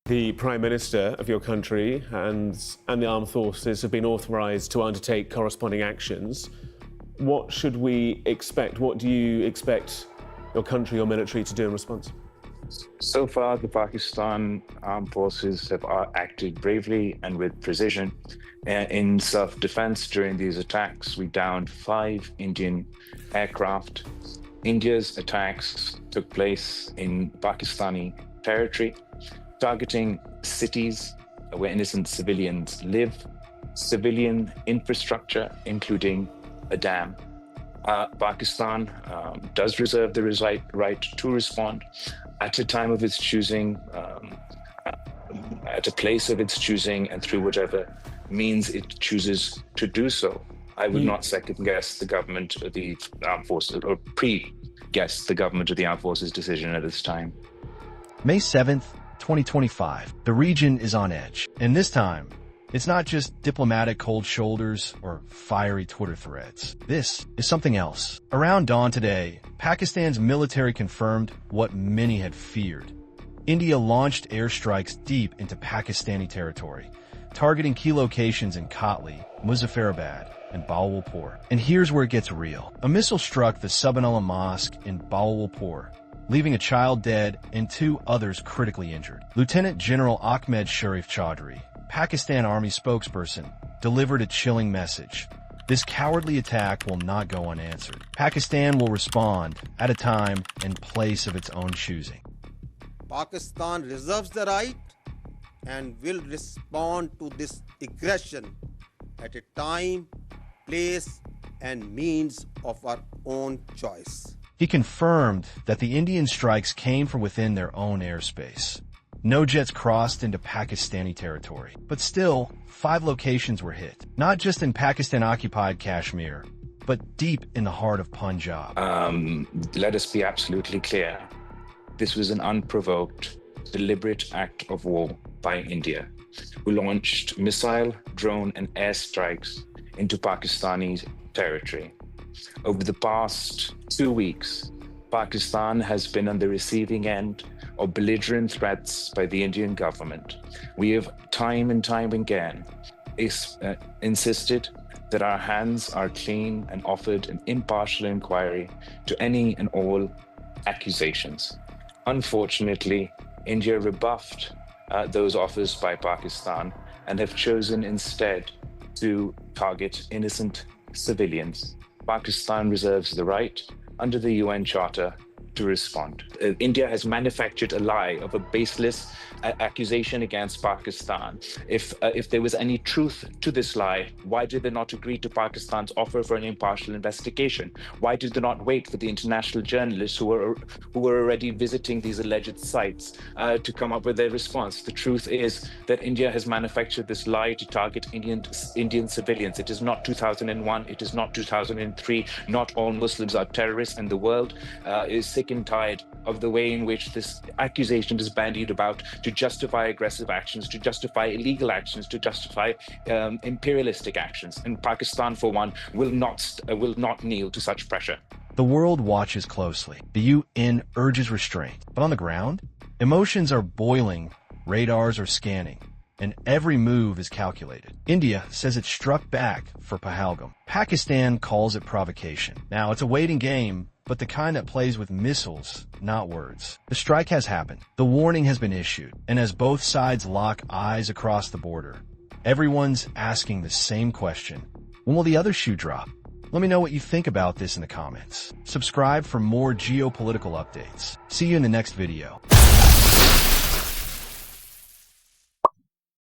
The Prime Minister of your country and the armed forces have been authorised to undertake corresponding actions. What should we expect? What do you expect your country or military to do in response? So far, the Pakistan armed forces have acted bravely and with precision. In self-defense during these attacks, we downed 5 Indian aircraft. India's attacks took place in Pakistani territory, targeting cities where innocent civilians live, civilian infrastructure, including a dam. Pakistan does reserve the right to respond at a time of its choosing, at a place of its choosing, and through whatever means it chooses to do so. I would not second-guess the government of the armed forces, or pre-guess the government of the armed forces' decision at this time. May 7th, 2025. The region is on edge. And this time, it's not just diplomatic cold shoulders or fiery Twitter threads. This is something else. Around dawn today, Pakistan's military confirmed what many had feared. India launched airstrikes deep into Pakistani territory, targeting key locations in Kotli, Muzaffarabad, and Bahawalpur. And here's where it gets real. A missile struck the Subhanallah Mosque in Bahawalpur, leaving a child dead and 2 others critically injured. Lieutenant General Ahmed Sharif Chaudhry, Pakistan Army spokesperson, delivered a chilling message. This cowardly attack will not go unanswered. Pakistan will respond at a time and place of its own choosing. Pakistan reserves the right and will respond to this aggression at a time, place, and means of our own choice. He confirmed that the Indian strikes came from within their own airspace. No jets crossed into Pakistani territory. But still, 5 locations were hit. Not just in Pakistan-occupied Kashmir, but deep in the heart of Punjab. Let us be absolutely clear. This was an unprovoked, deliberate act of war by India, who launched missile, drone, and airstrikes into Pakistani territory. Over the past 2 weeks, Pakistan has been on the receiving end of belligerent threats by the Indian government. We have time and time again insisted that our hands are clean and offered an impartial inquiry to any and all accusations. Unfortunately, India rebuffed those offers by Pakistan and have chosen instead to target innocent civilians. Pakistan reserves the right under the UN Charter to respond. India has manufactured a lie of a baseless accusation against Pakistan. If there was any truth to this lie, why did they not agree to Pakistan's offer for an impartial investigation? Why did they not wait for the international journalists who were already visiting these alleged sites to come up with their response? The truth is that India has manufactured this lie to target Indian civilians. It is not 2001. It is not 2003. Not all Muslims are terrorists, and the world is sick and tired of the way in which this accusation is bandied about to justify aggressive actions, to justify illegal actions, to justify imperialistic actions. And Pakistan, for one, will not kneel to such pressure. The world watches closely. The UN urges restraint. But on the ground, emotions are boiling, radars are scanning, and every move is calculated. India says it struck back for Pahalgam. Pakistan calls it provocation. Now, it's a waiting game, but the kind that plays with missiles, not words. The strike has happened. The warning has been issued. And as both sides lock eyes across the border, everyone's asking the same question. When will the other shoe drop? Let me know what you think about this in the comments. Subscribe for more geopolitical updates. See you in the next video.